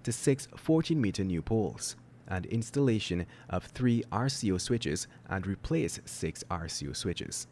to 6 14-meter new poles, and installation of 3 RCO switches and replace 6 RCO switches.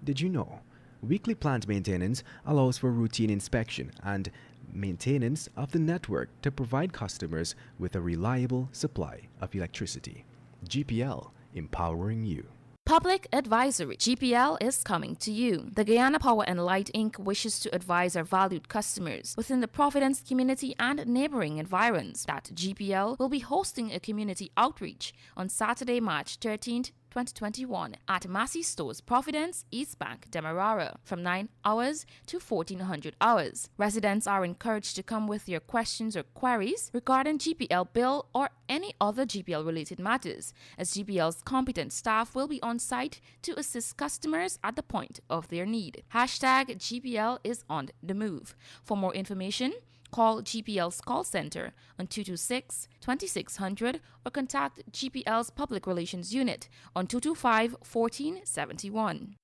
Did you know? Weekly plant maintenance allows for routine inspection and maintenance of the network to provide customers with a reliable supply of electricity. GPL, empowering you. Public advisory. GPL is coming to you. The Guyana Power and Light Inc. wishes to advise our valued customers within the Providence community and neighboring environs that GPL will be hosting a community outreach on Saturday, March 13th, 2021 at Massey Stores, Providence, East Bank, Demerara from 9 hours to 1400 hours. Residents are encouraged to come with your questions or queries regarding GPL bill or any other GPL related matters, as GPL's competent staff will be on site to assist customers at the point of their need. Hashtag GPL is on the move. For more information, call GPL's call center on 226-2600 or contact GPL's Public Relations Unit on 225-1471.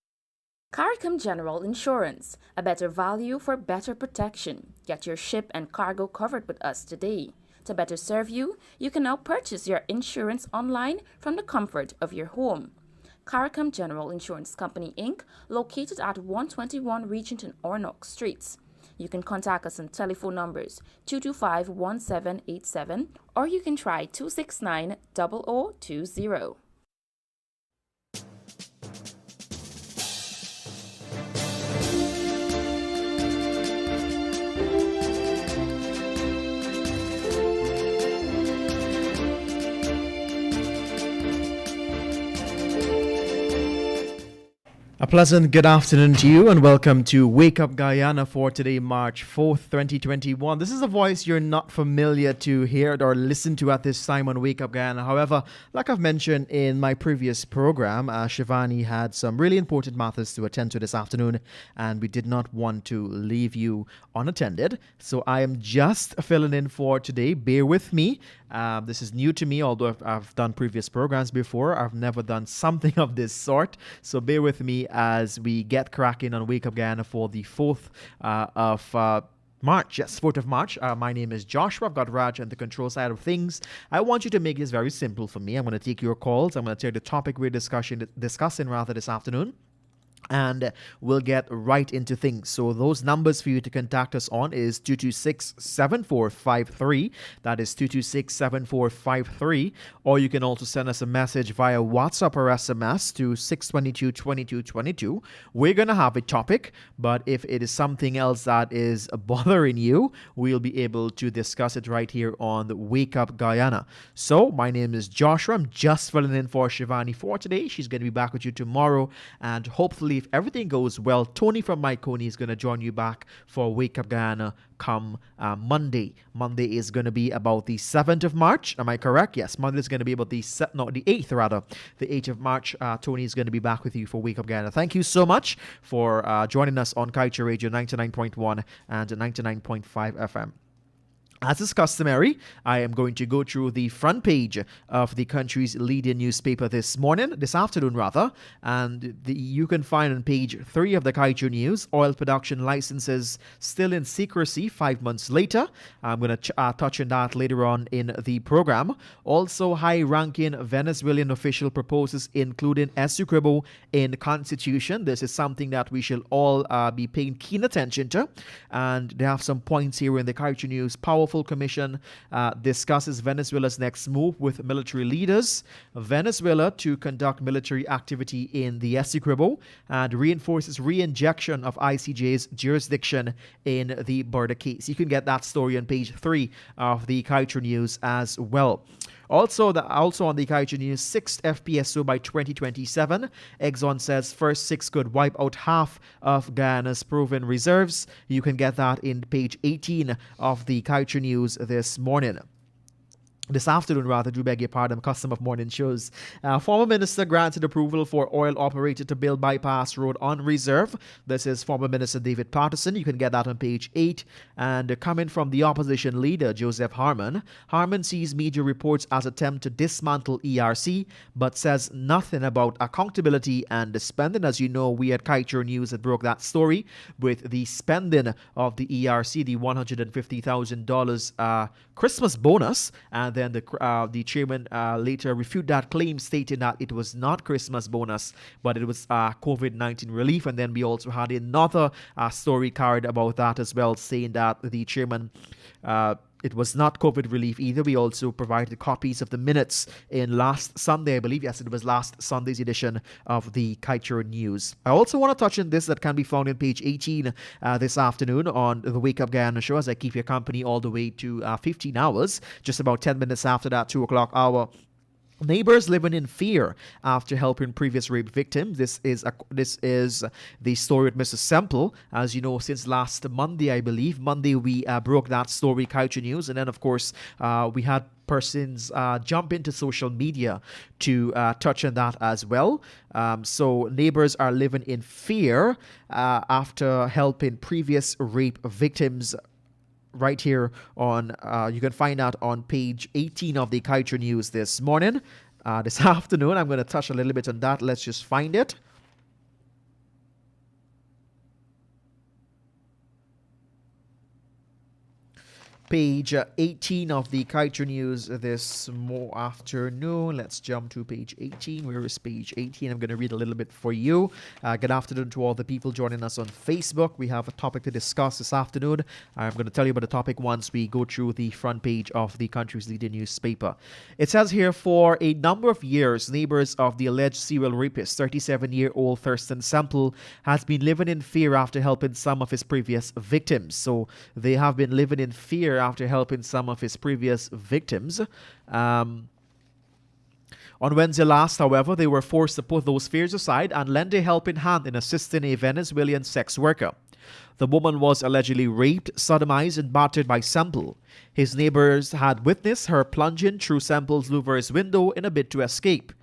CARICOM General Insurance, a better value for better protection. Get your ship and cargo covered with us today. To better serve you, you can now purchase your insurance online from the comfort of your home. CARICOM General Insurance Company, Inc., located at 121 Regent and Ornock Streets. You can contact us on telephone numbers 225-1787 or you can try 269-0020. A pleasant good afternoon to you and welcome to Wake Up Guyana for today, March 4th, 2021. This is a voice you're not familiar to hear or listen to at this time on Wake Up Guyana. However, like I've mentioned in my previous program, Shivani had some really important matters to attend to this afternoon and we did not want to leave you unattended. So I am just filling in for today. Bear with me. This is new to me, although I've done previous programs before. I've never done something of this sort. So bear with me as we get cracking on Wake Up Guyana for the 4th of March. Yes, 4th of March. My name is Joshua. I've got Raj on the control side of things. I want you to make this very simple for me. I'm going to take your calls. I'm going to take the topic we're discussing this afternoon. And we'll get right into things. So those numbers for you to contact us on is 226-7453. That is 226-7453. Or you can also send us a message via WhatsApp or SMS to 622-2222. We're going to have a topic, but if it is something else that is bothering you, we'll be able to discuss it right here on the Wake Up Guyana. So my name is Joshua. I'm just filling in for Shivani for today. She's going to be back with you tomorrow, and hopefully if everything goes well, Tony from Mike Coney is going to join you back for Wake Up Guyana come Monday. Monday is going to be about the 7th of March. Am I correct? Yes, Monday is going to be about the 8th rather. The 8th of March, Tony is going to be back with you for Wake Up Guyana. Thank you so much for joining us on Kaieteur Radio 99.1 and 99.5 FM. As is customary, I am going to go through the front page of the country's leading newspaper this afternoon, and you can find on page 3 of the Kaieteur News, oil production licenses still in secrecy 5 months later. I'm going to touch on that later on in the program. Also, high-ranking Venezuelan official proposes including Essequibo in constitution. This is something that we shall all be paying keen attention to, and they have some points here in the Kaieteur News. Powerful Commission discusses Venezuela's next move with military leaders. Venezuela to conduct military activity in the Essequibo and reinforces re-injection of ICJ's jurisdiction in the border case. You can get that story on page 3 of the Kaieteur News as well. Also on the Kaieteur News, 6th FPSO by 2027. Exxon says first 6 could wipe out half of Guyana's proven reserves. You can get that in page 18 of the Kaieteur News this afternoon, do beg your pardon, custom of morning shows. Former minister granted approval for oil operator to build bypass road on reserve. This is former minister David Patterson. You can get that on page 8. And coming from the opposition leader, Joseph Harman. Harman sees media reports as attempt to dismantle ERC, but says nothing about accountability and the spending. As you know, we at Kaieteur News had broke that story with the spending of the ERC, the $150,000 Christmas bonus, and then the chairman later refuted that claim, stating that it was not Christmas bonus, but it was COVID-19 relief. And then we also had another story carried about that as well, saying that the chairman it was not COVID relief either. We also provided copies of the minutes in last Sunday, I believe. Yes, it was last Sunday's edition of the Kaieteur News. I also want to touch on this that can be found in page 18 this afternoon on the Wake Up Guyana show, as I keep your company all the way to 15 hours, just about 10 minutes after that 2 o'clock hour. Neighbors living in fear after helping previous rape victims. This is the story with Mrs. Semple. As you know, since last Monday, I believe, Monday we broke that story, Kaieteur News, and then of course we had persons jump into social media to touch on that as well. So neighbors are living in fear after helping previous rape victims. Right here on, you can find out on page 18 of the Kaieteur News this morning. This afternoon, I'm going to touch a little bit on that. Let's just find it. Page 18 of the Kaieteur News this afternoon. Let's jump to page 18. Where is page 18? I'm going to read a little bit for you. Good afternoon to all the people joining us on Facebook. We have a topic to discuss this afternoon. I'm going to tell you about the topic once we go through the front page of the country's leading newspaper. It says here, for a number of years, neighbors of the alleged serial rapist, 37-year-old Thurston Semple, has been living in fear after helping some of his previous victims. So they have been living in fear after helping some of his previous victims. On Wednesday last, however, they were forced to put those fears aside and lend a helping hand in assisting a Venezuelan sex worker. The woman was allegedly raped, sodomized, and battered by Semple. His neighbors had witnessed her plunging through Semple's louveur's window in a bid to escape.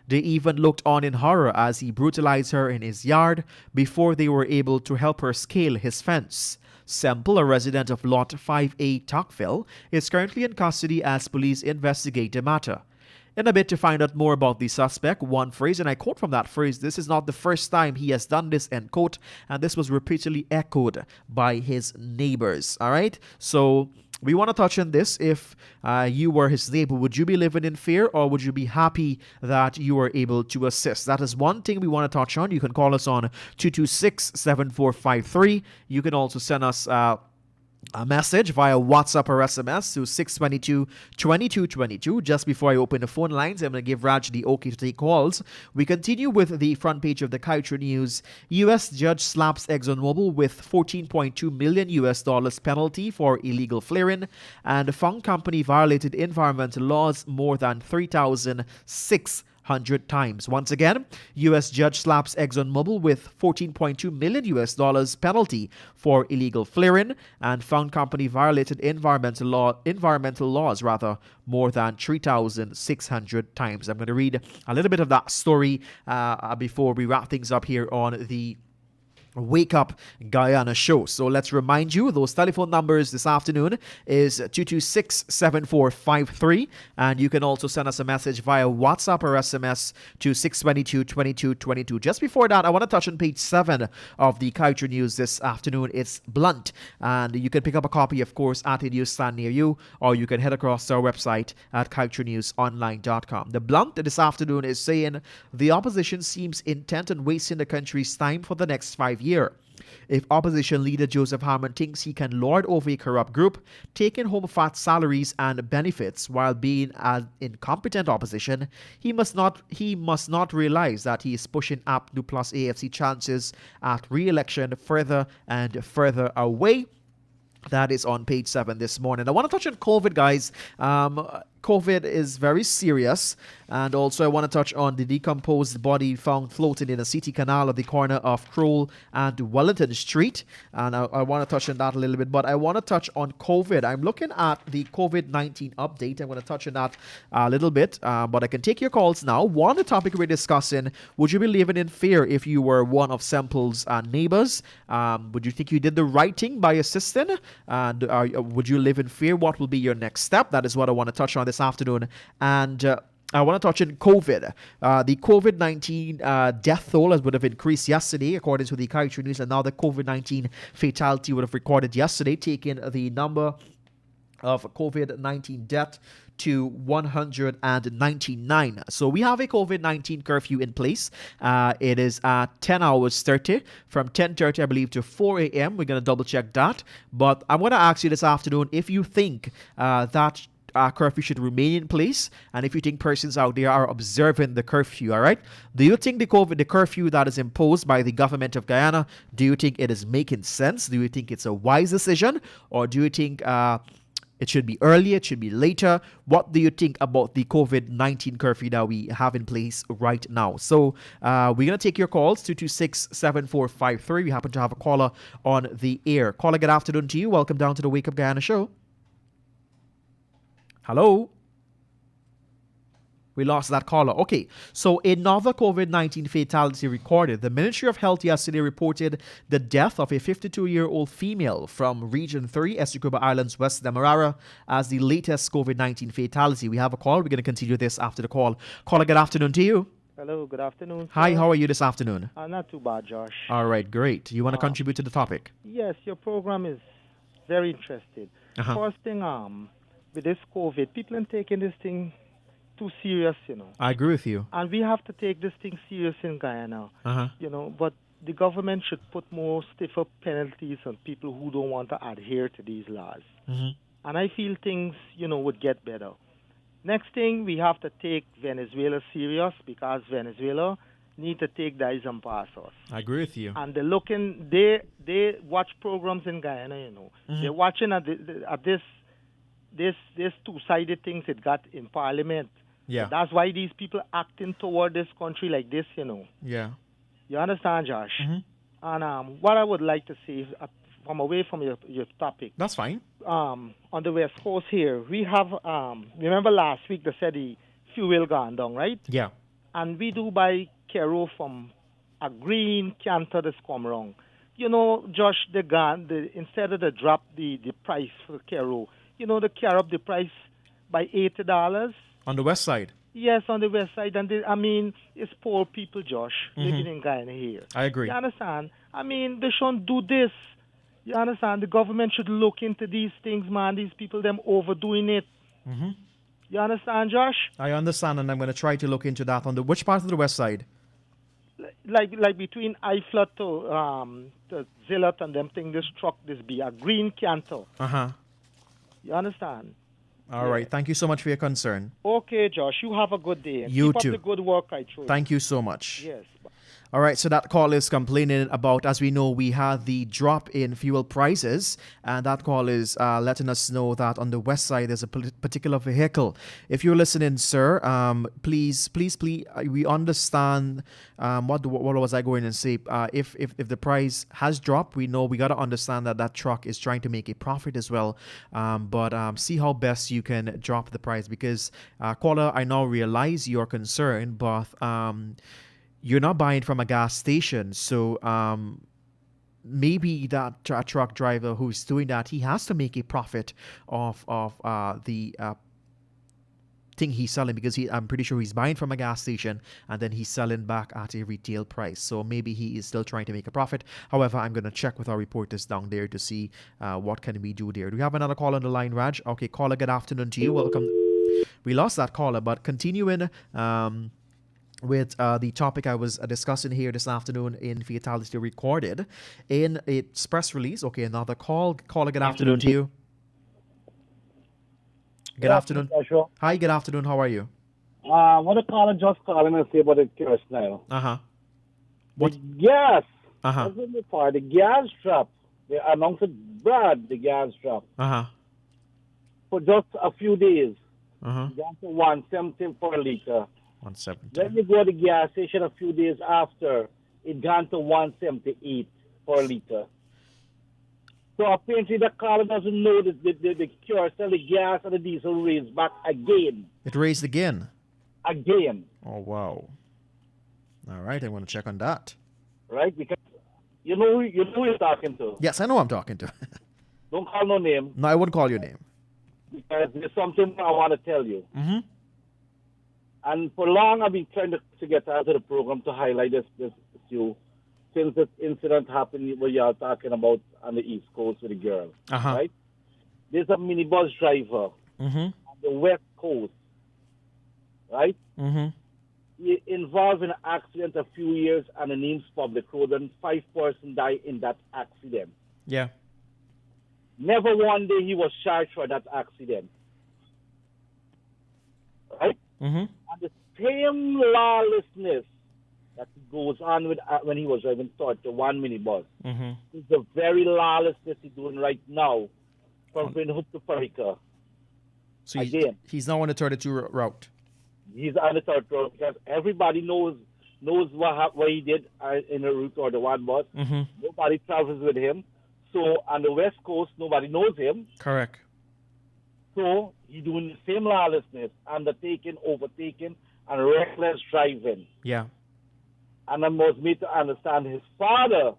They even looked on in horror as he brutalized her in his yard before they were able to help her scale his fence. Semple, a resident of Lot 5A, Tocqueville, is currently in custody as police investigate the matter. In a bit to find out more about the suspect, one phrase, and I quote from that phrase, "This is not the first time he has done this," end quote, and this was repeatedly echoed by his neighbors. All right, so we want to touch on this. If you were his neighbor, would you be living in fear, or would you be happy that you were able to assist? That is one thing we want to touch on. You can call us on 226-7453. You can also send us a message via WhatsApp or SMS to 622-2222. Just before I open the phone lines, I'm going to give Raj the okay to take calls. We continue with the front page of the Kaieteur News. U.S. judge slaps ExxonMobil with $14.2 million penalty for illegal flaring, and found company violated environmental laws more than 3,600 times. Once again, U.S. judge slaps ExxonMobil with $14.2 million penalty for illegal flaring, and found company violated environmental laws more than 3,600 times. I'm going to read a little bit of that story before we wrap things up here on the Wake Up Guyana show. So let's remind you, those telephone numbers this afternoon is 226-7453, and you can also send us a message via WhatsApp or SMS to 622-2222. Just before that, I want to touch on page 7 of the Kaieteur News this afternoon. It's blunt, and you can pick up a copy, of course, at a newsstand near you, or you can head across to our website at kaieteurnewsonline.com. The blunt this afternoon is saying the opposition seems intent on wasting the country's time for the next 5 years. If opposition leader Joseph Harmon thinks he can lord over a corrupt group, taking home fat salaries and benefits while being an incompetent opposition, he must not realize that he is pushing APNU plus AFC chances at re-election further and further away. That is on page 7 this morning. I want to touch on COVID, guys. COVID is very serious, and also I want to touch on the decomposed body found floating in a city canal at the corner of Crowell and Wellington Street, and I want to touch on that a little bit, but I want to touch on COVID. I'm looking at the COVID-19 update. I'm going to touch on that a little bit, but I can take your calls now. One, the topic we're discussing, would you be living in fear if you were one of Semple's neighbors? Would you think you did the right thing by assisting? And would you live in fear? What will be your next step? That is what I want to touch on this afternoon. And I want to touch on COVID. The COVID-19 death toll would have increased yesterday, according to the Kaieteur News, and now the COVID-19 fatality would have recorded yesterday, taking the number of COVID-19 death to 199. So we have a COVID-19 curfew in place. It is at 10 hours 30 from 10:30, I believe, to 4 a.m. We're going to double check that. But I'm going to ask you this afternoon if you think that curfew should remain in place, and if you think persons out there are observing the curfew. All right, do you think the curfew that is imposed by the government of Guyana, do you think it is making sense? Do you think it's a wise decision, or do you think it should be earlier, it should be later? What do you think about the COVID-19 curfew that we have in place right now? So we're going to take your calls, 226-7453. We happen to have a caller on the air. Caller, good afternoon to you. Welcome down to the Wake Up Guyana show. Hello? We lost that caller. Okay, so another COVID-19 fatality recorded. The Ministry of Health yesterday reported the death of a 52-year-old female from Region 3, Essequibo Islands, West Demerara, as the latest COVID-19 fatality. We have a call. We're going to continue this after the call. Caller, good afternoon to you. Hello, good afternoon, sir. Hi, how are you this afternoon? Not too bad, Josh. All right, great. You want to contribute to the topic? Yes, your program is very interesting. First thing, with this COVID, people are taking this thing too serious, I agree with you. And we have to take this thing serious in Guyana, but the government should put more stiffer penalties on people who don't want to adhere to these laws. And I feel things, would get better. Next thing, we have to take Venezuela serious, because Venezuela need to take the eyes and pass us. I agree with you. And they watch programs in Guyana, They're watching at this two-sided things it got in Parliament. Yeah. So that's why these people acting toward this country like this, Yeah. You understand, Josh? And what I would like to say is, from away from your topic. That's fine. On the West Coast here, we have, remember last week they said the fuel gone down, right? Yeah. And we do buy Kero from a green canter that's come wrong. Josh, instead of they drop the price for Kero, they carry up the price by $80. On the west side? Yes, on the west side. And it's poor people, Josh, living in Guyana here. I agree. You understand? They shouldn't do this. You understand? The government should look into these things, man. These people, them overdoing it. You understand, Josh? I understand, and I'm going to try to look into that. On which part of the west side? Like between Ifla to Zillet and them thing, this truck, this be a green canter. You understand? All right. Thank you so much for your concern. Okay, Josh. You have a good day. And you keep too. Up the good work I throw. Thank you so much. Yes. All right, so that call is complaining about, as we know, we had the drop in fuel prices, and that call is letting us know that on the west side there's a particular vehicle. If you're listening, sir, please, we understand. What was I going to say? If the price has dropped, we know we got to understand that truck is trying to make a profit as well. But see how best you can drop the price, because caller, I now realize your concern, but you're not buying from a gas station, so maybe that truck driver who's doing that, he has to make a profit of the thing he's selling, because I'm pretty sure he's buying from a gas station and then he's selling back at a retail price. So maybe he is still trying to make a profit. However, I'm going to check with our reporters down there to see what can we do there. Do we have another call on the line, Raj? Okay, caller, good afternoon to you. Welcome. We lost that caller, but continuing with the topic I was discussing here this afternoon in Fatality Recorded in its press release. Okay, another call. Caller, good afternoon to you. Good afternoon. Hi, good afternoon. How are you? What a caller just calling and say about the curse now. What? The gas. The gas drop. They announced it, Brad, the gas drop. For just a few days. Down to 170 per liter. 170. Then you go to the gas station a few days after, it gone to 178 per liter. So apparently the caller doesn't know that the curacao, the gas, and the diesel raised back again. It raised again? Again. Oh, wow. All right, I'm going to check on that. Right, because you know who you're talking to. Yes, I know who I'm talking to. Don't call no name. No, I wouldn't call your name. Because there's something I want to tell you. And for long, I've been trying to get out of the program to highlight this issue since this incident happened where you are talking about on the East Coast with the girl, right? there's a minibus driver on the West Coast, right? He involved in an accident a few years, and the name's public road, and 5 persons died in that accident. Yeah. Never one day he was charged for that accident. Right? And the same lawlessness that goes on with when he was driving the one minibus is the very lawlessness he's doing right now from Windhoek to Parika. So he's now on the 32 route. He's on the third road because everybody knows what he did in the route or the one bus. Nobody travels with him. So on the West Coast, nobody knows him. Correct. So he's doing the same lawlessness, undertaking, overtaking, and reckless driving. Yeah. And I was made to understand his father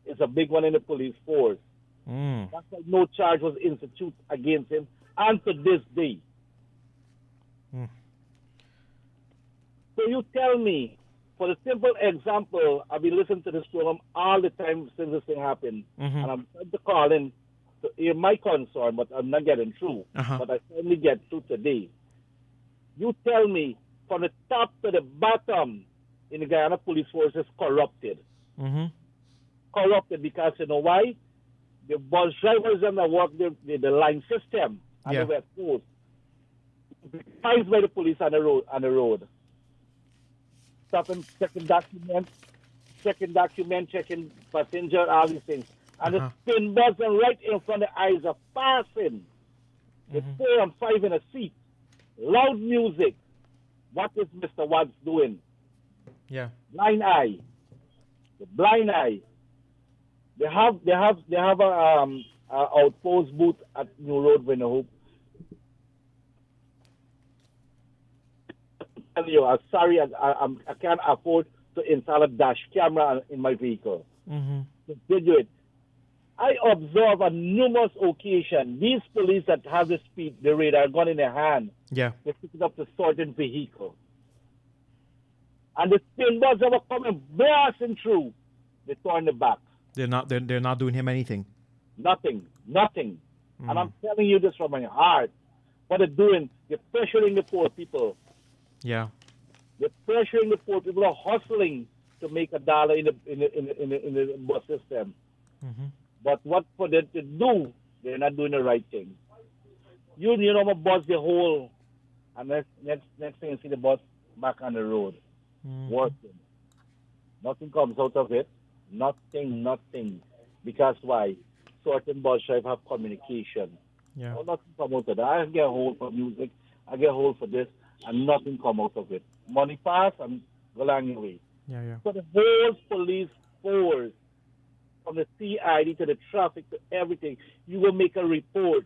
is a big one in the police force. That's why no charge was instituted against him, and to this day. So you tell me, for the simple example, I've been listening to this program all the time since this thing happened, and I'm trying to call in to hear my concern, but I'm not getting through. But I finally get through today. You tell me, from the top to the bottom in the Guyana police force is corrupted. Corrupted because you know why? The bus drivers and that work the line system on the West Coast, advised by the police on the road. Stopping, checking documents, checking passenger, all these things. And the spin bus and right in front of the eyes are passing. The 4 and 5 in a seat. Loud music. What is Mr. Watts doing? Yeah. Blind eye. The blind eye. They have a outpost booth at New Road, Windhoek. I'm sorry, I can't afford to install a dash camera in my vehicle. To video it. I observe on numerous occasions these police that have the speed, the radar gun in their hand. Yeah. They pick it up to certain vehicle. And the spin bus that were coming blasting through, they turn the back. They're not doing him anything. Nothing. And I'm telling you this from my heart. What they're doing, they're pressuring the poor people. Yeah. They're pressuring the poor people are hustling to make $1 in the bus system. But what for them to do, they're not doing the right thing. You know, my bus the whole, and next thing you see the bus back on the road, working. Nothing comes out of it. Nothing. Because why? Certain bus drivers have communication. Yeah. Oh, nothing come out of that. I get a hold for music. I get a hold for this, and nothing come out of it. Money pass and go along your way. Yeah. So the whole police force, from the CID to the traffic to everything, you will make a report.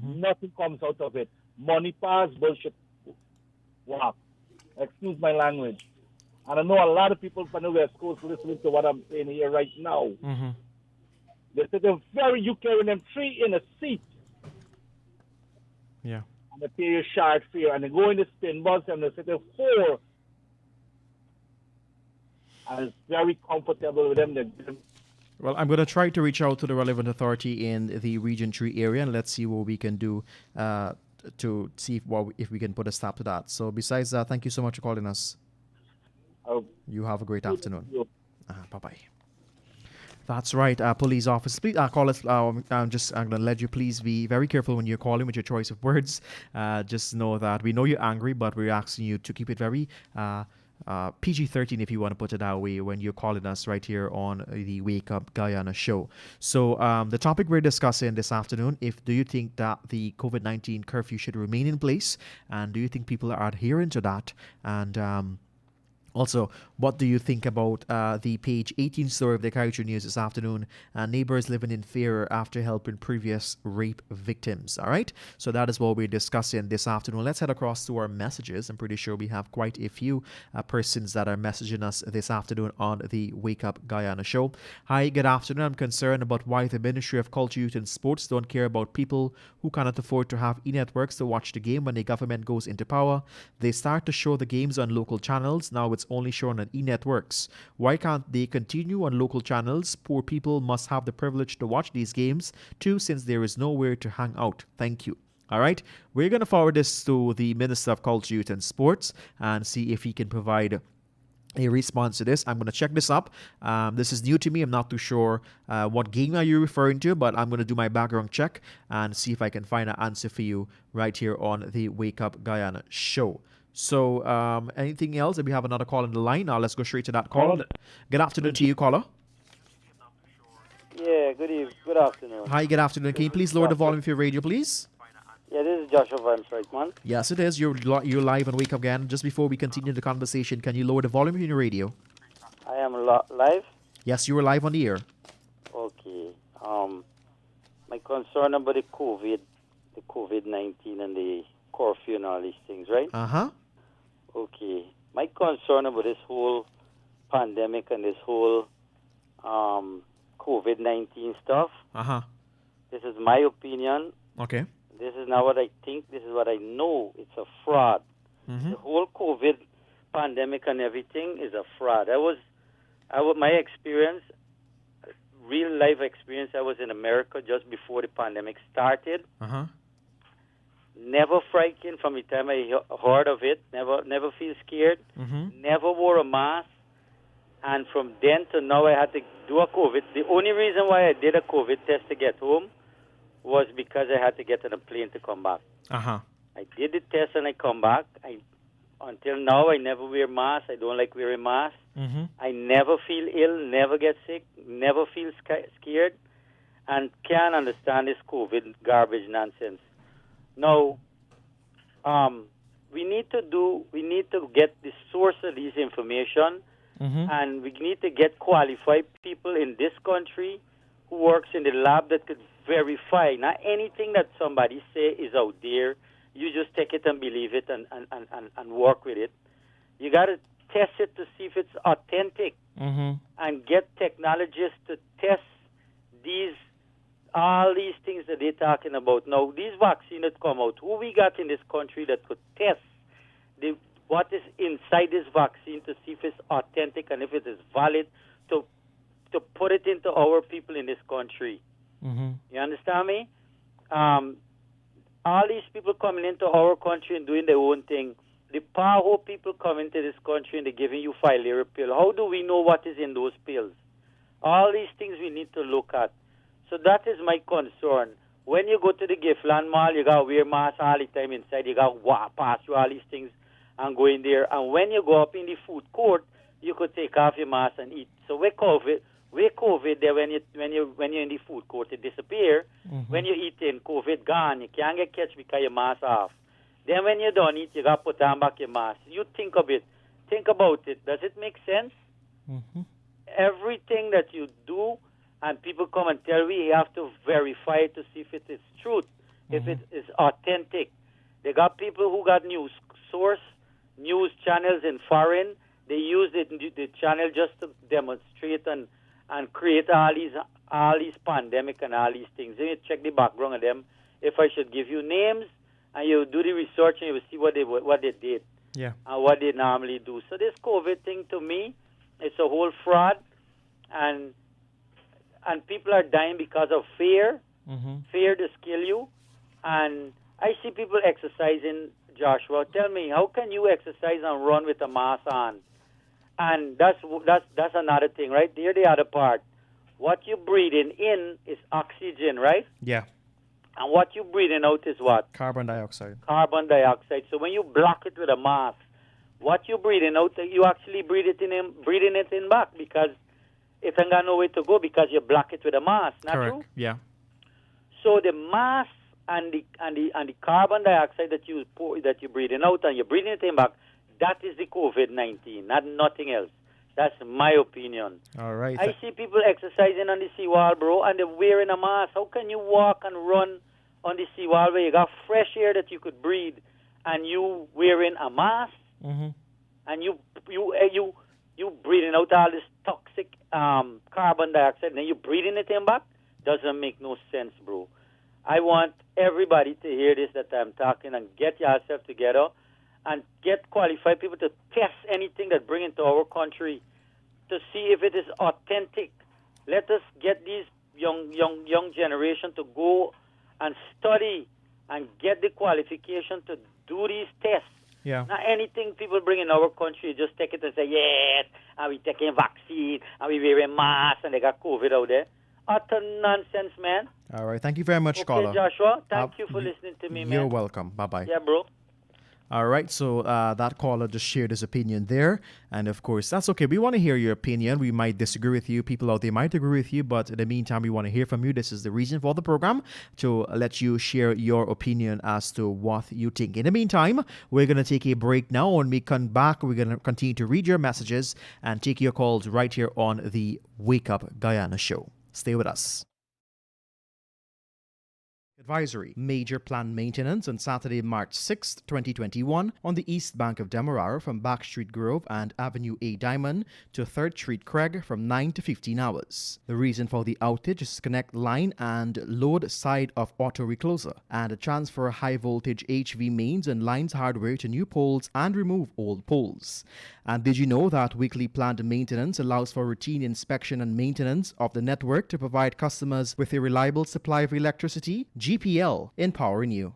Nothing comes out of it. Money pass, bullshit. Wow. Excuse my language. And I know a lot of people from the West Coast listening to what I'm saying here right now. They say you carrying them 3 in a seat. Yeah. And they pay you short fare. And they go in the spin bus and they sit there 4. And it's very comfortable with them. Well, I'm going to try to reach out to the relevant authority in the Region 3 area, and let's see what we can do to see if we can put a stop to that. So besides that, thank you so much for calling us. You have a great afternoon. Bye-bye. That's right, police officer. Please call us. I'm going to let you please be very careful when you're calling with your choice of words. Just know that we know you're angry, but we're asking you to keep it very PG-13, if you want to put it that way, when you're calling us right here on the Wake Up Guyana show. So the topic we're discussing this afternoon, do you think that the COVID-19 curfew should remain in place, and do you think people are adhering to that? And also, what do you think about the page 18 story of the Kaieteur News this afternoon? Neighbors living in fear after helping previous rape victims. All right. So that is what we're discussing this afternoon. Let's head across to our messages. I'm pretty sure we have quite a few persons that are messaging us this afternoon on the Wake Up Guyana show. Hi, good afternoon. I'm concerned about why the Ministry of Culture, Youth and Sports don't care about people who cannot afford to have e-networks to watch the game when the government goes into power. They start to show the games on local channels. Now it's sports only shown on e-networks? Why can't they continue on local channels? Poor people must have the privilege to watch these games too, since there is nowhere to hang out. Thank you. All right, we're going to forward this to the Minister of Culture, Youth and Sports and see if he can provide a response to this. I'm going to check this up. This is new to me. I'm not too sure what game are you referring to, but I'm going to do my background check and see if I can find an answer for you right here on the Wake Up Guyana show. So anything else? If we have another call on the line, now let's go straight to that call. Good afternoon to you, caller. Yeah, good afternoon. Hi, good afternoon. Can you please lower the volume of your radio, please? Yeah, this is Joshua Van Sluytman. Yes, it is. You're live on Wake Up Guyana. Just before we continue the conversation, can you lower the volume of your radio? I am live? Yes, you were live on the air. Okay. My concern about the COVID-19 and the curfew and all these things, right? Uh-huh. Okay. My concern about this whole pandemic and this whole COVID-19 stuff, Uh-huh. this is my opinion. Okay. This is not what I think. This is what I know. It's a fraud. Mm-hmm. The whole COVID pandemic and everything is a fraud. My experience, real life experience, I was in America just before the pandemic started. Uh-huh. Never frightened from the time I heard of it. Never feel scared. Mm-hmm. Never wore a mask. And from then to now, I had to do a COVID. The only reason why I did a COVID test to get home was because I had to get on a plane to come back. Uh-huh. I did the test and I come back. Until now, I never wear masks. I don't like wearing masks. Mm-hmm. I never feel ill, never get sick, never feel scared, and can't understand this COVID garbage nonsense. Now, we need to get the source of this information, Mm-hmm. and we need to get qualified people in this country who works in the lab that could verify. Not anything that somebody say is out there. You just take it and believe it and work with it. You got to test it to see if it's authentic, Mm-hmm. and get technologists to test all these things that they're talking about. Now, these vaccines that come out, who we got in this country that could test what is inside this vaccine to see if it's authentic and if it is valid to put it into our people in this country. Mm-hmm. You understand me? All these people coming into our country and doing their own thing. The PAHO people come into this country and they're giving you 5-liter pill. How do we know what is in those pills? All these things we need to look at. So that is my concern. When you go to the Giftland Mall, you got to wear masks all the time inside. You got to pass through all these things and go in there. And when you go up in the food court, you could take off your mask and eat. So we COVID there when you're in the food court, it disappear. Mm-hmm. When you eat in COVID gone, you can't get catch because your mask off. Then when you don't eat, you got to put on back your mask. You think of it. Think about it. Does it make sense? Mm-hmm. Everything that you do, and people come and tell me, you have to verify it to see if it is truth, if it is authentic. They got people who got news channels in foreign. They use the channel just to demonstrate and create all these pandemic and all these things. Then you check the background of them. If I should give you names, and you do the research and you will see what they did, Yeah. and what they normally do. So this COVID thing, to me, it's a whole fraud, and people are dying because of fear. Mm-hmm. Fear to kill you. And I see people exercising. Joshua, tell me, how can you exercise and run with a mask on? And that's another thing, right? There, the other part. What you're breathing in is oxygen, right? Yeah. And what you're breathing out is what? Carbon dioxide. Carbon dioxide. So when you block it with a mask, what you're breathing out, you actually breathing it in back, because it ain't got no way to go because you block it with a mask. Not Correct. true? Yeah. So the mask and the carbon dioxide that you're breathing out and you're breathing it in back, that is the COVID-19, not nothing else. That's my opinion. All right. I see people exercising on the seawall, bro, and they're wearing a mask. How can you walk and run on the seawall where you got fresh air that you could breathe, and you wearing a mask, Mm-hmm. and you breathing out all this toxic carbon dioxide, and then you breathing it in back? Doesn't make no sense, bro. I want everybody to hear this that I'm talking, and get yourself together and get qualified people to test anything that bring into our country to see if it is authentic. Let us get these young generation to go and study and get the qualification to do these tests. Yeah. Not anything people bring in our country, just take it and say, yes, and we taking vaccine, and we wearing masks, and they got COVID out there. Utter nonsense, man. All right. Thank you very much, Okay, caller. Joshua, thank you for listening to me, man. You're welcome. Bye-bye. Yeah, bro. All right, so that caller just shared his opinion there. And of course, that's okay. We want to hear your opinion. We might disagree with you. People out there might agree with you. But in the meantime, we want to hear from you. This is the reason for the program, to let you share your opinion as to what you think. In the meantime, we're going to take a break now. When we come back, we're going to continue to read your messages and take your calls right here on the Wake Up Guyana show. Stay with us. Advisory. Major planned maintenance on Saturday, March 6, 2021 on the east bank of Demerara from Backstreet Grove and Avenue A Diamond to 3rd Street Craig from 9 to 15 hours. The reason for the outage is to connect line and load side of auto recloser and transfer high voltage HV mains and lines hardware to new poles and remove old poles. And did you know that weekly planned maintenance allows for routine inspection and maintenance of the network to provide customers with a reliable supply of electricity? GPL, empowering you.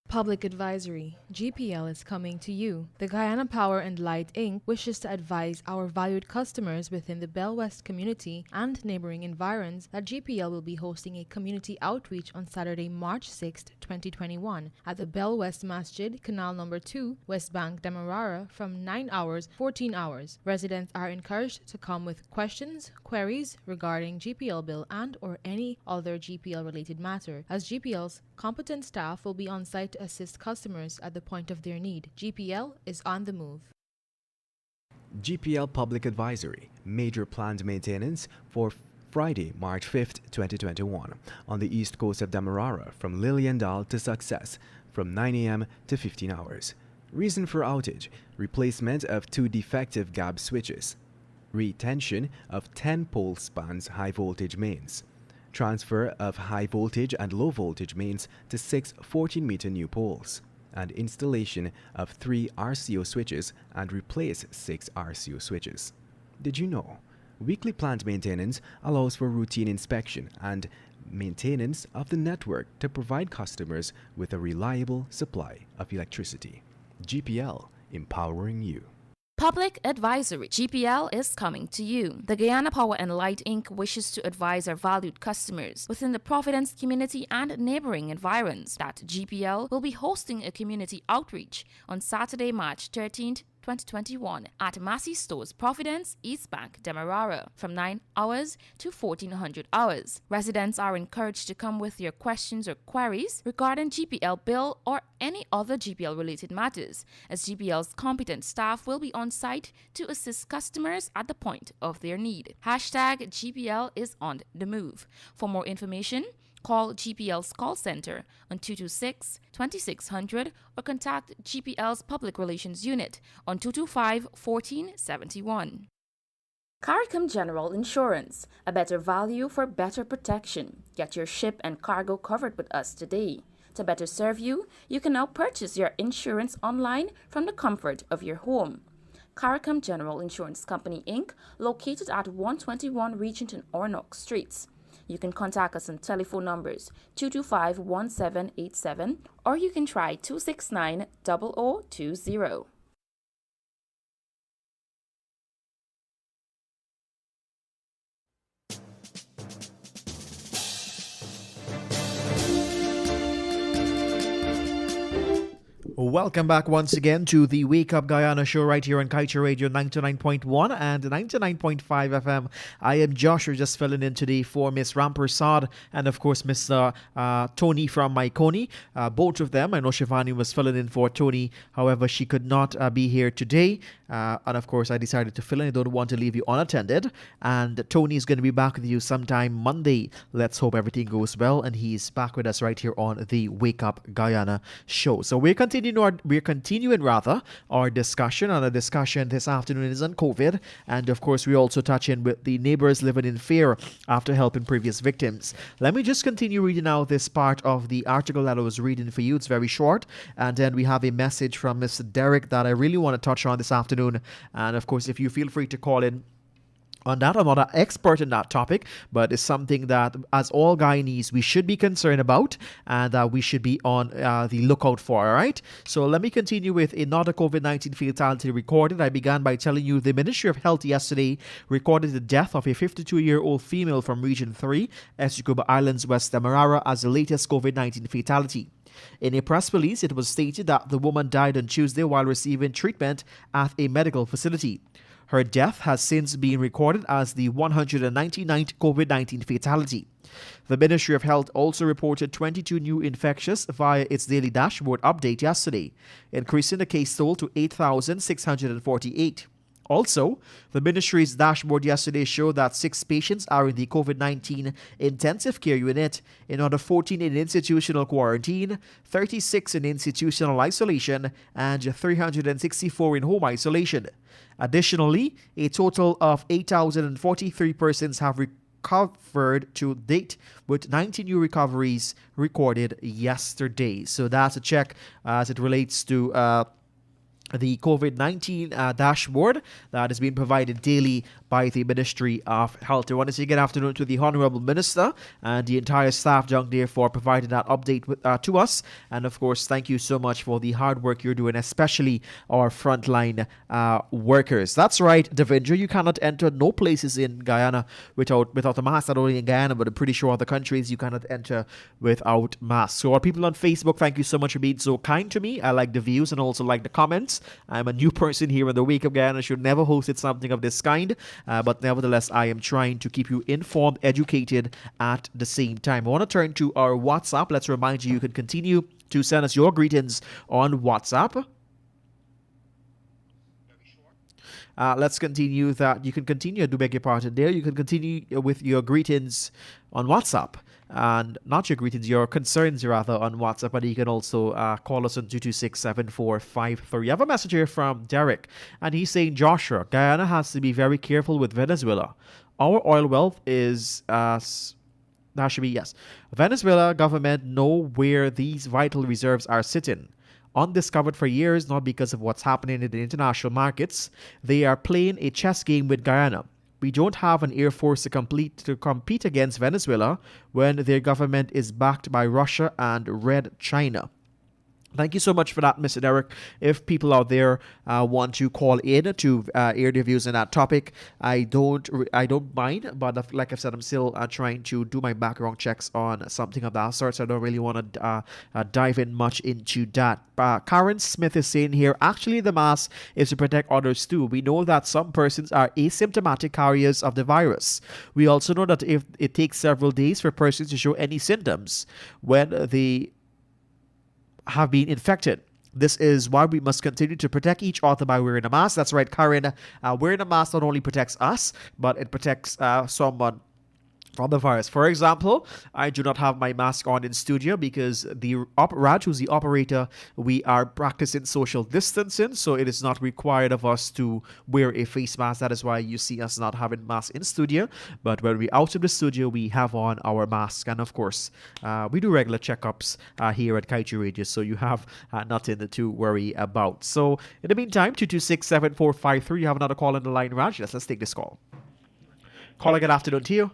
Public advisory. GPL is coming to you. The Guyana Power and Light Inc. wishes to advise our valued customers within the Bell West community and neighboring environs that GPL will be hosting a community outreach on Saturday, March 6, 2021 at the Bell West Masjid, Canal Number 2, West Bank, Demerara from 9 hours, 14 hours. Residents are encouraged to come with questions, queries regarding GPL bill and or any other GPL related matter, as GPL's competent staff will be on site to assist customers at the point of their need. GPL is on the move. GPL Public Advisory. Major planned maintenance for Friday, March 5th, 2021 on the east coast of Demerara from Liliendal to Success from 9 a.m. to 15 hours. Reason for outage: replacement of 2 defective gap switches, retention of 10 pole spans high voltage mains, transfer of high voltage and low voltage mains to 6 14-meter new poles, and installation of 3 RCO switches and replace 6 RCO switches. Did you know? Weekly plant maintenance allows for routine inspection and maintenance of the network to provide customers with a reliable supply of electricity. GPL, empowering you. Public advisory. GPL is coming to you. The Guyana Power and Light Inc. wishes to advise our valued customers within the Providence community and neighboring environs that GPL will be hosting a community outreach on Saturday, March 13th, 2021 at Massey Stores, Providence, East Bank, Demerara from 9 hours to 1400 hours. Residents are encouraged to come with your questions or queries regarding GPL bill or any other GPL related matters, as GPL's competent staff will be on site to assist customers at the point of their need. Hashtag GPL is on the move. For more information, call GPL's call center on 226-2600 or contact GPL's Public Relations Unit on 225-1471. CARICOM General Insurance, a better value for better protection. Get your ship and cargo covered with us today. To better serve you, you can now purchase your insurance online from the comfort of your home. CARICOM General Insurance Company, Inc., located at 121 Regent and Ornock Streets. You can contact us on telephone numbers 225-1787 or you can try 269-0020. Welcome back once again to the Wake Up Guyana show right here on Kaieteur Radio 99.1 and 99.5 FM. I am Joshua, just filling in today for Miss Rampersad and of course Mr. Tony from Myconi. Both of them, I know Shivani was filling in for Tony, however she could not be here today. And of course I decided to fill in. I don't want to leave you unattended. And Tony is going to be back with you sometime Monday. Let's hope everything goes well and he's back with us right here on the Wake Up Guyana show. So we're continuing continuing our discussion. And the discussion this afternoon is on COVID. And of course, we also touch in with the neighbors living in fear after helping previous victims. Let me just continue reading out this part of the article that I was reading for you. It's very short. And then we have a message from Mr. Derek that I really want to touch on this afternoon. And of course, if you feel free to call in on that. I'm not an expert in that topic, but it's something that, as all Guyanese, we should be concerned about and that we should be on the lookout for, all right? So let me continue with another COVID-19 fatality recorded. I began by telling you the Ministry of Health yesterday recorded the death of a 52-year-old female from Region 3, Essecuba Islands, West Demerara, as the latest COVID-19 fatality. In a press release, it was stated that the woman died on Tuesday while receiving treatment at a medical facility. Her death has since been recorded as the 199th COVID-19 fatality. The Ministry of Health also reported 22 new infectious via its daily dashboard update yesterday, increasing the case toll to 8,648. Also, the ministry's dashboard yesterday showed that 6 patients are in the COVID-19 intensive care unit, another 14 in institutional quarantine, 36 in institutional isolation, and 364 in home isolation. Additionally, a total of 8,043 persons have recovered to date, with 90 new recoveries recorded yesterday. So that's a check as it relates to the COVID-19 dashboard that is being provided daily by the Ministry of Health. I want to say good afternoon to the Honorable Minister and the entire staff down there for providing that update to us. And of course, thank you so much for the hard work you're doing, especially our frontline workers. That's right, Devendra, you cannot enter no places in Guyana without a mask. Not only in Guyana, but I'm pretty sure other countries you cannot enter without masks. So our people on Facebook, thank you so much for being so kind to me. I like the views and also like the comments. I'm a new person here in the Wake Up Guyana. Should never hosted something of this kind. But nevertheless, I am trying to keep you informed, educated at the same time. I want to turn to our WhatsApp. Let's remind you, you can continue to send us your greetings on WhatsApp. Let's continue that. You can continue, I do beg your pardon there. You can continue with your greetings on WhatsApp. And not your greetings, your concerns rather on WhatsApp. And you can also call us on 226-7453. I have a message here from Derek. And he's saying, Joshua, Guyana has to be very careful with Venezuela. Our oil wealth is... that should be yes. Venezuela government know where these vital reserves are sitting. Undiscovered for years, not because of what's happening in the international markets. They are playing a chess game with Guyana. We don't have an air force to compete against Venezuela when their government is backed by Russia and Red China. Thank you so much for that, Mr. Derek. If people out there want to call in to air their views on that topic, I don't mind. But like I said, I'm still trying to do my background checks on something of that sort. So I don't really want to dive in much into that. Karen Smith is saying here, actually the mask is to protect others too. We know that some persons are asymptomatic carriers of the virus. We also know that if it takes several days for persons to show any symptoms when they have been infected. This is why we must continue to protect each other by wearing a mask. That's right, Karen. Wearing a mask not only protects us, but it protects someone from the virus. For example, I do not have my mask on in studio because Raj, who's the operator, we are practicing social distancing, so it is not required of us to wear a face mask. That is why you see us not having masks in studio. But when we're out of the studio, we have on our mask. And of course, we do regular checkups here at Kaieteur Radio, so you have nothing to worry about. So in the meantime, 226-7453, you have another call on the line, Raj. Let's take this call. Caller, good afternoon to you.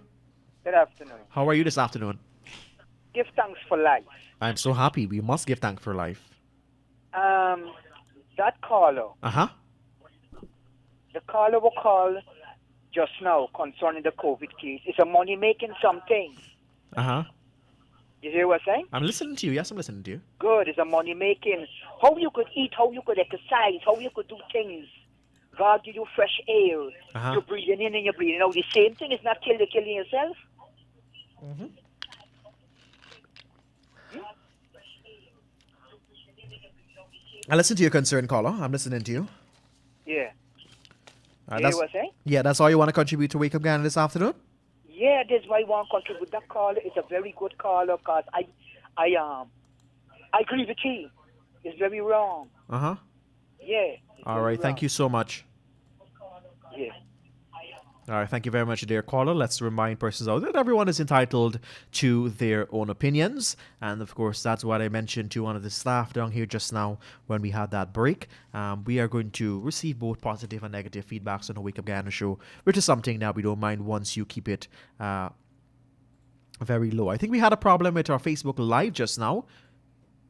Good afternoon. How are you this afternoon? Give thanks for life. I'm so happy. We must give thanks for life. That caller. Uh-huh. The caller will call just now concerning the COVID case. It's a money-making something. Uh-huh. You hear what I'm saying? I'm listening to you. Yes, I'm listening to you. Good. It's a money-making. How you could eat, how you could exercise, how you could do things. God give you fresh air. Uh-huh. You're breathing in and you're breathing out. The same thing is not killing yourself. Mm-hmm. I listen to your concern, caller. I'm listening to you. Yeah. You That's, hear what I'm saying? yeah, that's all you want to contribute to Wake Up Guyana this afternoon? Yeah, that's why I want to contribute. That caller is a very good caller because I agree with you. It's very wrong. Uh-huh. Yeah. All right. Thank you so much. Yeah. All right, thank you very much, dear caller. Let's remind persons out that everyone is entitled to their own opinions. And of course, that's what I mentioned to one of the staff down here just now when we had that break. We are going to receive both positive and negative feedbacks on the Wake Up Guyana show, which is something that we don't mind once you keep it very low. I think we had a problem with our Facebook Live just now.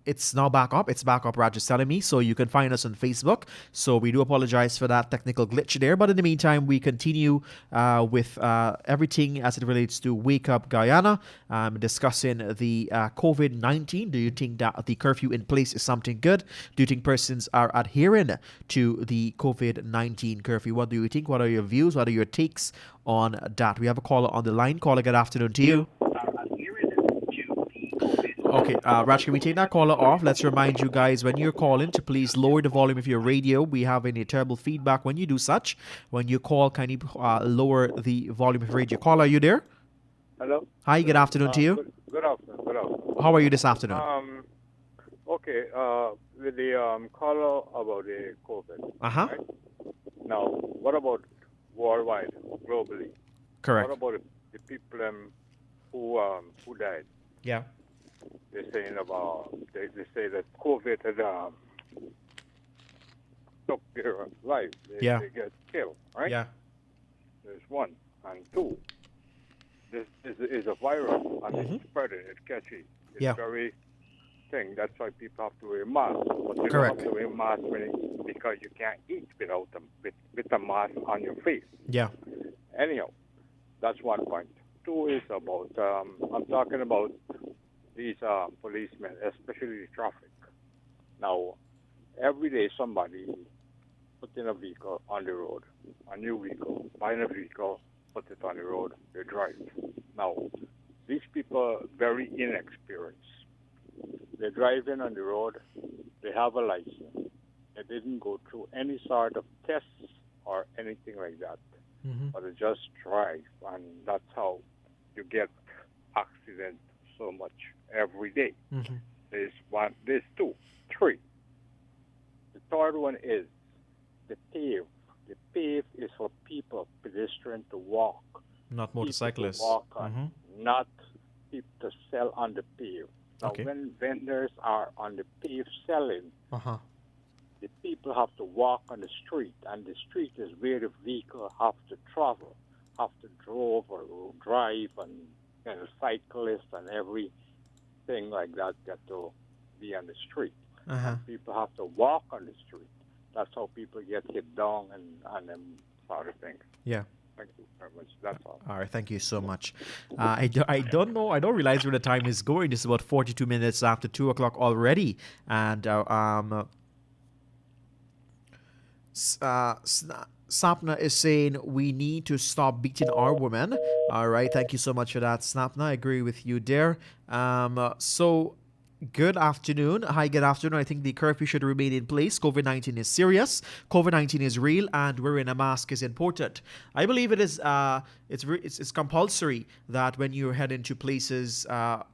It's now back up. It's back up, Raj is telling me. So you can find us on Facebook. So we do apologize for that technical glitch there. But in the meantime, we continue with everything as it relates to Wake Up Guyana, discussing the COVID-19. Do you think that the curfew in place is something good? Do you think persons are adhering to the COVID-19 curfew? What do you think? What are your views? What are your takes on that? We have a caller on the line. Caller, good afternoon to you. Okay, Raj, can we take that caller off? Let's remind you guys, when you're calling, to please lower the volume of your radio. We have any terrible feedback when you do such. When you call, can you lower the volume of your radio? Caller, are you there? Hello? Hi, good afternoon to you. Good afternoon. Good afternoon. How are you this afternoon? Okay, with the caller about the COVID. Uh-huh. Right? Now, what about worldwide, globally? Correct. What about the people who died? Yeah. They're saying about, they say that COVID had took their life. They get killed, right? Yeah. There's one. And two, this is a virus, and it's spreading, it's catchy. It's very thing. That's why people have to wear masks. But you don't have to wear masks because you can't eat without with a mask on your face. Yeah. Anyhow, that's one point. Two is about, I'm talking about these policemen, especially the traffic. Now, every day somebody put in a vehicle on the road, a new vehicle, buying a vehicle, put it on the road, they drive. Now, these people are very inexperienced. They're driving on the road, they have a license, they didn't go through any sort of tests or anything like that, but they just drive, and that's how you get accidents so much every day. There's one, there's two, three. The third one is the pave. The pave is for people, pedestrians to walk. Not motorcyclists. To walk on, not people to sell on the pave. Now, when vendors are on the pave selling, the people have to walk on the street, and the street is where the vehicle have to travel, have to drive, and cyclists and everything like that get to be on the street. And people have to walk on the street. That's how people get hit down and them sort of things. Yeah. Thank you very much. That's all. All right, thank you so much. I don't know. I don't realize where the time is going. It's about 42 minutes after 2 o'clock already. And Sapna is saying we need to stop beating our women. All right, thank you so much for that, Sapna. I agree with you there. So good afternoon. Hi, good afternoon. I think the curfew should remain in place. COVID-19 is serious. COVID-19 is real, and wearing a mask is important. I believe it is. It's compulsory that when you head into places, the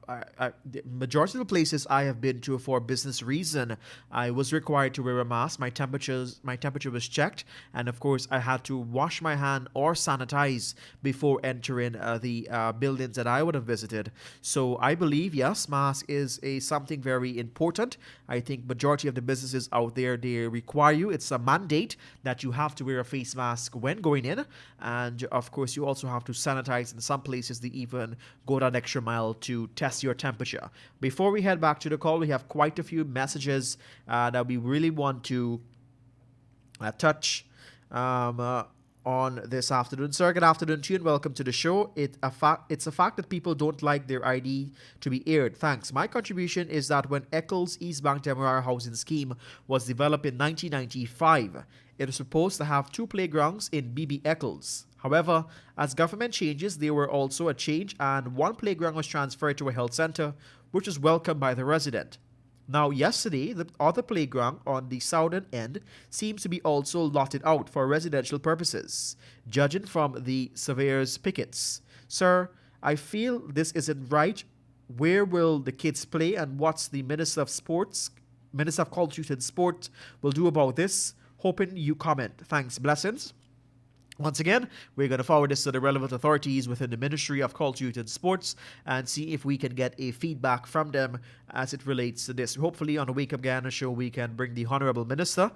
majority of the places I have been to for business reason, I was required to wear a mask. My temperature was checked, and of course, I had to wash my hand or sanitize before entering the buildings that I would have visited. So I believe, yes, mask is something very important. I think majority of the businesses out there, they require you. It's a mandate that you have to wear a face mask when going in, and of course, you also have to sanitize. In some places, they even go that extra mile to test your temperature. Before we head back to the call, we have quite a few messages that we really want to touch on this afternoon. Sir, good afternoon to you and welcome to the show. It's a fact that people don't like their ID to be aired. Thanks. My contribution is that when Eccles East Bank Demerara Housing Scheme was developed in 1995, it was supposed to have 2 playgrounds in BB Eccles. However, as government changes, there were also a change, and 1 playground was transferred to a health center, which was welcomed by the resident. Now, yesterday, the other playground on the southern end seems to be also lotted out for residential purposes, judging from the surveyor's pickets. Sir, I feel this isn't right. Where will the kids play, and what's the Minister of Sports Minister of Culture and Sport will do about this. Hoping you comment. Thanks. Blessings. Once again, we're going to forward this to the relevant authorities within the Ministry of Culture and Sports and see if we can get a feedback from them as it relates to this. Hopefully, on the Wake Up Guyana show, we can bring the Honorable Minister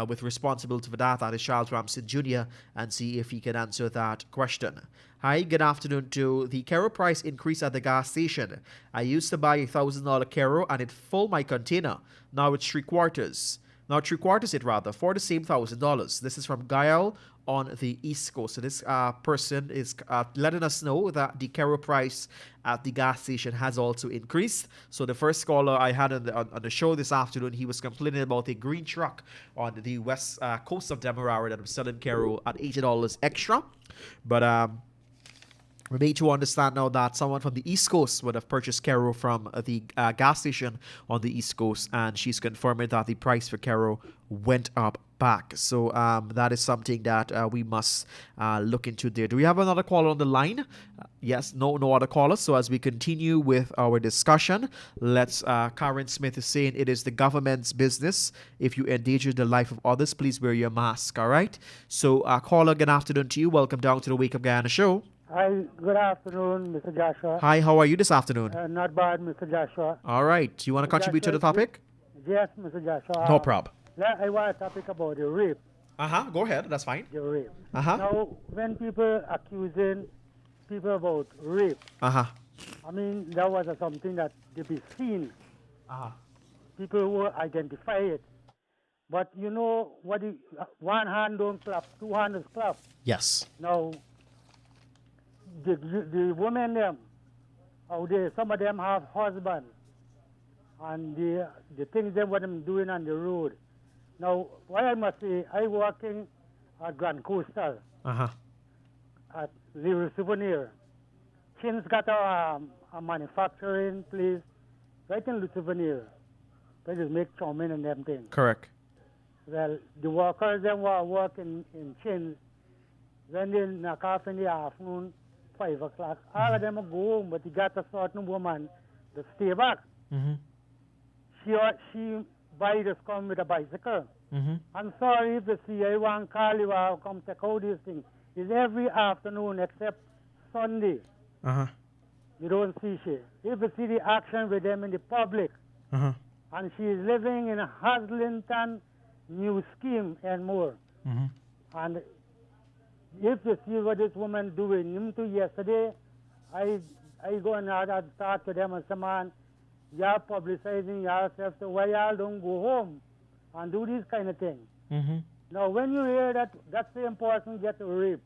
with responsibility for that is Charles Ramsey Jr., and see if he can answer that question. Hi, good afternoon to the Kero price increase at the gas station. I used to buy $1,000 Kero and it filled my container. Now it's three quarters for the same $1,000. This is from Gael on the East Coast. So this person is letting us know that the Kero price at the gas station has also increased. So the first caller I had on the show this afternoon, he was complaining about a green truck on the west coast of Demerara that was selling Kero at $80 extra. But we made to understand now that someone from the East Coast would have purchased Kero from the gas station on the East Coast, and she's confirming that the price for Kero went up back. So that is something that we must look into there. Do we have another caller on the line? Yes, no other callers. So as we continue with our discussion, Karen Smith is saying it is the government's business. If you endanger the life of others, please wear your mask, all right? So caller, good afternoon to you. Welcome down to the Wake Up Guyana show. Hi, good afternoon, Mr. Joshua. Hi, how are you this afternoon? Not bad, Mr. Joshua. All right. Do you want to contribute to the topic? Yes, Mr. Joshua. No problem. I want to topic about the rape. Go ahead. That's fine. The rape. Now, when people accusing people about rape, I mean, that was something that they be seen. People will identify it. But you know what? One hand don't clap, two hands clap. Yes. Now, the women them out there, some of them have husbands, and the things them what them doing on the road. Now, what I must say, I working at Grand Coastal at Little Souvenir. Chin's got a manufacturing place right in Little Souvenir. They just make chow mein and them things. Correct. Well, the workers them were working in Chin's. When they knock off in the afternoon, 5 o'clock, all of them go home, but you got a certain woman to stay back. She buy this come with a bicycle. I'm sorry if you see I want to call you out, come check out this thing. It's every afternoon except Sunday. You don't see she. If you see the action with them in the public, and she is living in a Haslington new scheme and more. And if you see what this woman doing, him too yesterday, I go and I talk to them and say, man, y'all publicizing yourself, so why y'all don't go home and do this kind of thing? Now, when you hear that same person get raped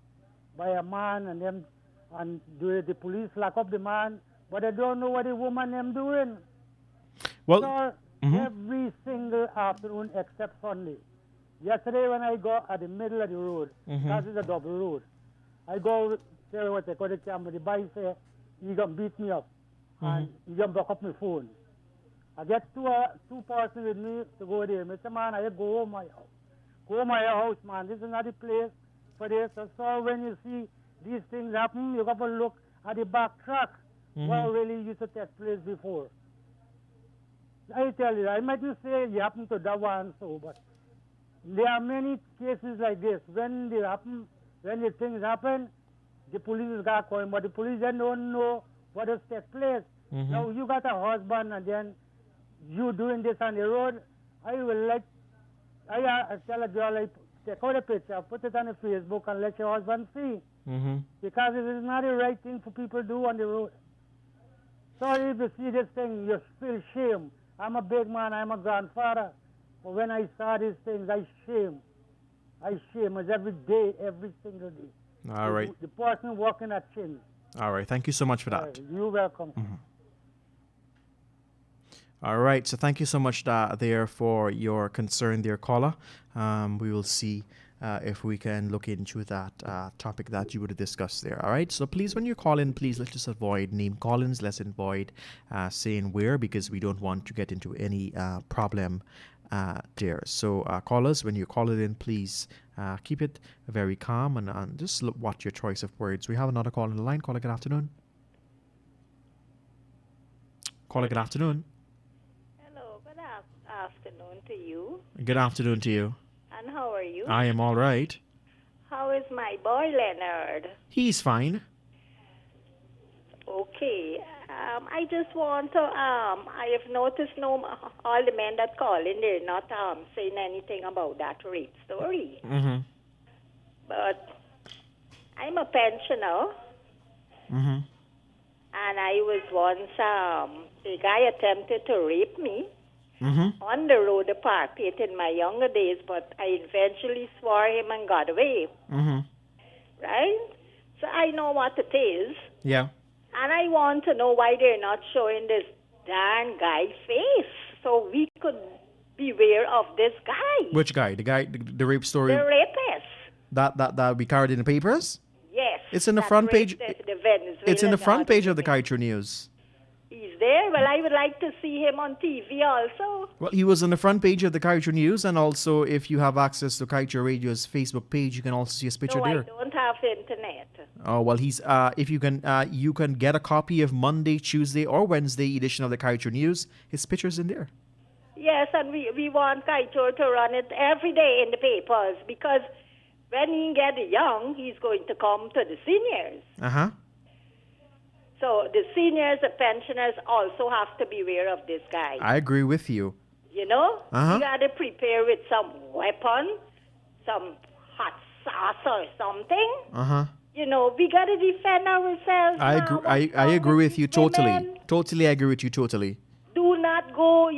by a man and the police lock up the man, but they don't know what the woman them doing. Well, so, every single afternoon except Sunday. Yesterday when I go at the middle of the road, that is a double road, I go there what they call the camera, the bike say, he gonna beat me up and he gonna block up my phone. I get two persons with me to go there. Mr. Man, I go home my house. Go home my house, man. This is not the place for this. So when you see these things happen, you got to look at the back track what really used to take place before. I tell you, I might not say it happened to that one so, but there are many cases like this. When the things happen, the police is got going, but the police then don't know what has taken place. Now you got a husband and then you doing this on the road. I tell a girl, like, take out a picture, put it on the Facebook and let your husband see. Because it is not the right thing for people to do on the road. Sorry if you see this thing, you feel shame. I'm a big man, I'm a grandfather. But when I saw these things, I shame. It's every day, every single day. All right. The person working at Chin. All right. Thank you so much for that. You're welcome. All right. So thank you so much there for your concern there, caller. We will see if we can look into that topic that you would have discussed there. All right. So please, when you call in, please let's just avoid name call-ins. Let's avoid saying where, because we don't want to get into any problem there. So callers, when you call it in, please keep it very calm and just watch your choice of words. We have another call on the line. Caller, good afternoon. Caller, good afternoon. Hello, good Afternoon to you. Good afternoon to you. And how are you? I am all right. How is my boy Leonard? He's fine. Okay. I just want to, I have noticed all the men that call in, they're not saying anything about that rape story. Mm-hmm. But I'm a pensioner. Mm-hmm. And I was once, a guy attempted to rape me on the road to Park Pit in my younger days, but I eventually swore him and got away. Mm-hmm. Right? So I know what it is. Yeah. And I want to know why they're not showing this darn guy's face so we could beware of this guy. Which guy? The rape story? The rapist. That we carried in the papers? Yes. It's in the front page. The It's in the front page of the Kaieteur News. He's there. Well, I would like to see him on TV also. Well, he was on the front page of the Kaieteur News, and also if you have access to Kaieteur Radio's Facebook page, you can also see his picture No, there. I don't have internet. Oh well, he's if you can get a copy of Monday, Tuesday, or Wednesday edition of the Kaieteur News. His picture's in there. Yes, and we want Kaieteur to run it every day in the papers because when he gets young, he's going to come to the seniors. Uh-huh. So the seniors, the pensioners also have to be aware of this guy. I agree with you. You know? Uh-huh. You got to prepare with some weapon, some hot sauce or something. Uh-huh. You know, we got to defend ourselves. I now. agree. I agree with you totally. Women, Totally agree with you totally. do not go,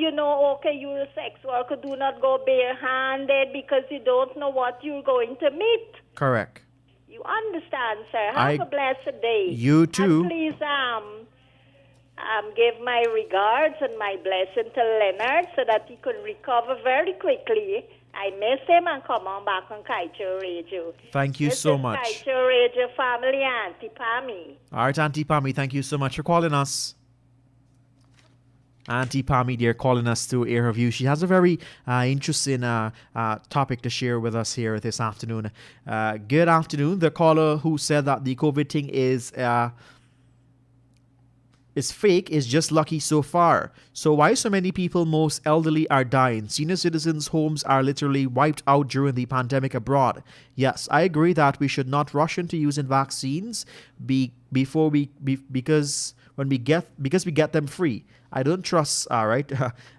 okay, you're a sex worker, do not go barehanded because you don't know what you're going to meet. Correct. You understand, sir. Have a blessed day. You too. And please, give my regards and my blessing to Leonard so that he could recover very quickly. I miss him and come on back on Kaieteur Radio. Thank you This so is much. Kaieteur Radio family, Auntie Pammy. All right, Auntie Pammy, thank you so much for calling us. Auntie Pammy, dear, calling us to air her view. She has a very interesting topic to share with us here this afternoon. Good afternoon. The caller who said that the COVID thing is fake is just lucky so far. So why so many people, most elderly, are dying? Senior citizens' homes are literally wiped out during the pandemic abroad. Yes, I agree that we should not rush into using vaccines because we get them free. I don't trust, right?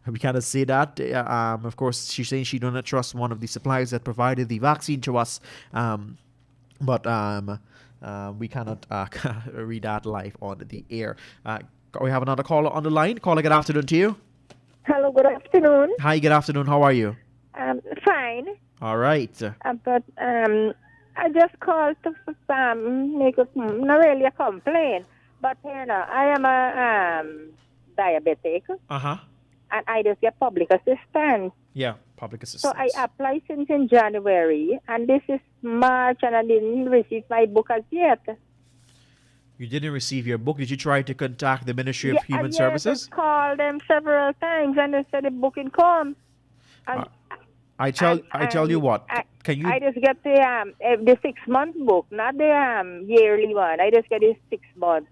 We kind of say that. Of course, she's saying she don't trust one of the suppliers that provided the vaccine to us. But we cannot read that live on the air. We have another caller on the line. Caller, good afternoon to you. Hello, good afternoon. Hi, good afternoon. How are you? Fine. All right. But I just called to make not really a complaint, but I am a diabetic. Uh-huh. And I just get public assistance. Yeah, public assistance. So I applied since in January, and this is March, and I didn't receive my book as yet. You didn't receive your book. Did you try to contact the Ministry of Human Services? I called them several times, and they said the booking come. I tell you what. Can you? I just get the 6-month book, not the yearly one. I just get the 6 months.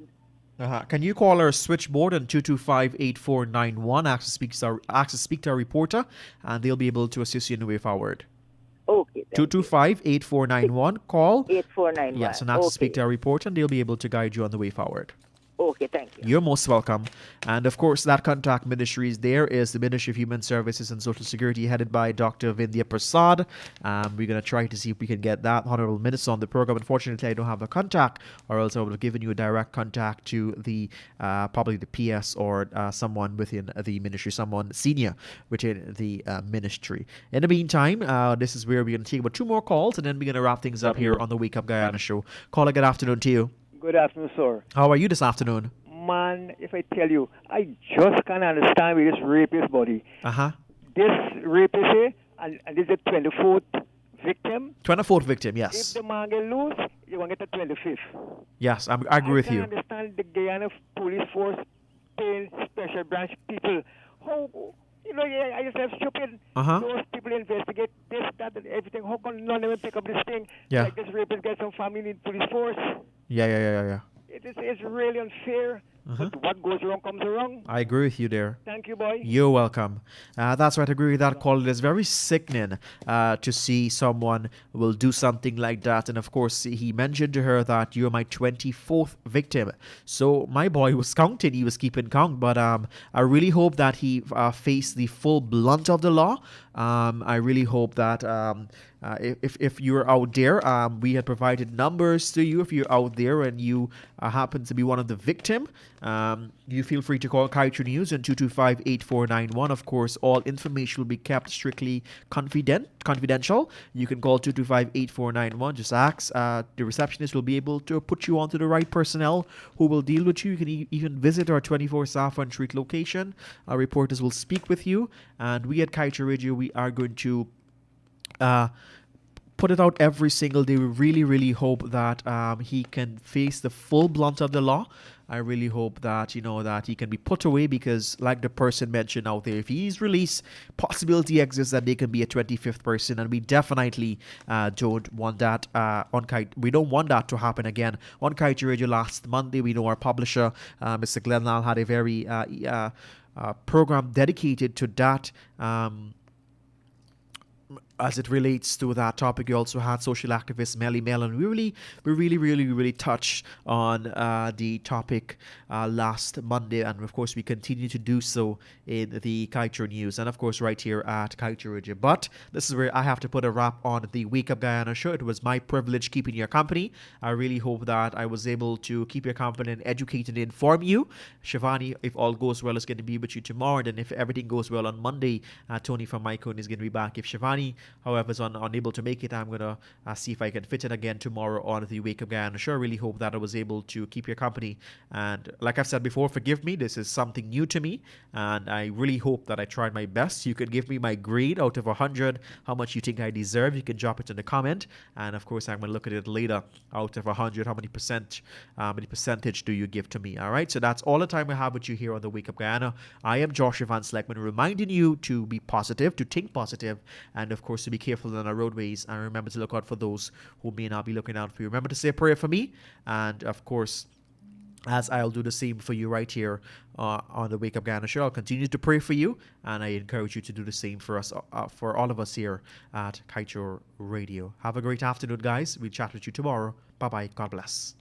Can you call our switchboard on 225-8491? Ask to speak to our reporter, and they'll be able to assist you in the way forward. Okay. 225-8491. Call 8491. Yes, and ask to speak to our reporter, and they'll be able to guide you on the way forward. Okay, thank you. You're most welcome. And of course, that contact ministries there is the Ministry of Human Services and Social Security, headed by Dr. Vindhya Prasad. We're going to try to see if we can get that honorable minister on the program. Unfortunately, I don't have a contact, or else I would have given you a direct contact to the probably the PS or someone within the ministry, someone senior within the ministry. In the meantime, this is where we're going to take about 2 more calls, and then we're going to wrap things up here on the Wake Up Guyana show. Caller, good afternoon to you. Good afternoon, sir. How are you this afternoon? Man, if I tell you, I just can't understand with this rapist body. Uh-huh. This rapist here, and this is the 24th victim. 24th victim, yes. If the man get loose, you're going to get the 25th. Yes, I agree with you. I can't understand the Guyana police force paying special branch people. How, I just have stupid. Those people investigate this, that, and everything. How come none of them pick up this thing? Yeah. Like this rapist gets some family in police force. Yeah. It is really unfair. But what goes wrong comes wrong. I agree with you there. Thank you, boy. You're welcome. That's right. I agree with that call. It is very sickening to see someone will do something like that. And of course, he mentioned to her that you're my 24th victim. So my boy was counting. He was keeping count. But I really hope that he faced the full blunt of the law. I really hope that if you're out there, we had provided numbers to you. If you're out there and you happen to be one of the victim, you feel free to call Kaieteur News on 225-8491. Of course, all information will be kept strictly confidential. You can call 225-8491. Just ask. The receptionist will be able to put you onto the right personnel who will deal with you. You can even visit our 24 Saffron Street location. Our reporters will speak with you. And we at Kaieteur Radio, we are going to put it out every single day. We really, really hope that he can face the full blunt of the law. I really hope that, that he can be put away because, like the person mentioned out there, if he's released, possibility exists that they can be a 25th person, and we definitely don't want that we don't want that to happen again. On Kaieteur Radio last Monday, we know our publisher, Mr. Glenn Lal, had a very program dedicated to that. As it relates to that topic, we also had social activist Melly Mel, and we really touched on the topic last Monday, and of course we continue to do so in the Kaieteur News, and of course right here at Kaieteur Radio. But this is where I have to put a wrap on the Wake Up Guyana show. It was my privilege keeping your company. I really hope that I was able to keep your company and educate and inform you. Shivani, if all goes well, is going to be with you tomorrow, and then if everything goes well on Monday, Tony from Mycone is going to be back. If Shivani, however, is unable to make it, I'm going to see if I can fit in again tomorrow on the Wake Up Guyana show. I really hope that I was able to keep your company. And like I've said before, forgive me. This is something new to me. And I really hope that I tried my best. You could give me my grade out of 100, how much you think I deserve. You can drop it in the comment. And of course, I'm going to look at it later. Out of 100, how many percentage do you give to me? All right. So that's all the time I have with you here on the Wake Up Guyana. I am Joshua Van Sluytman, reminding you to be positive, to think positive, and of course to be careful on our roadways, and remember to look out for those who may not be looking out for you. Remember to say a prayer for me, and of course, as I'll do the same for you right here on the Wake Up Guyana show, I'll continue to pray for you, and I encourage you to do the same for us, for all of us here at Kaieteur Radio. Have a great afternoon, guys. We'll chat with you tomorrow. Bye-bye. God bless.